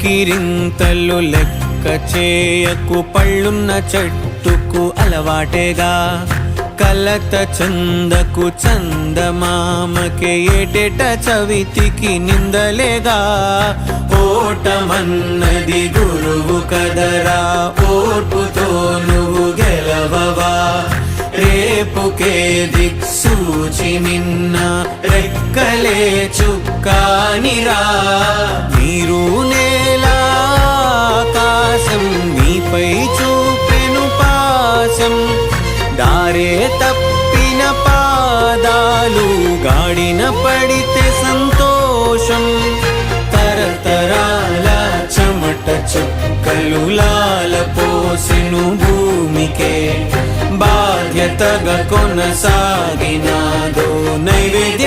కేకిరింతలు లెక్క చేయకు, పళ్ళున్న చెట్టుకు అలవాటేగా. కలత చందకు చందమామకే ఏటేట చవితికి నిందలేగా. ఓటమన్నది గురువు కదరా, ఓర్పుతో నువ్వు గెలవవా. రేపుకే దిక్సూచి నిన్న రెక్కలే చుక్కానిరా. నీరు నేల ఆకాశం నీపై చూపెను పాశం. దారే తప్పిన పాదాలు గాడిన పడితే సంతోషం. తరతరాల చెమట చుక్కలు లాల పోసెను భూమికే. బాధ్యతగా కొనసాగినాదో నైవేద్యం.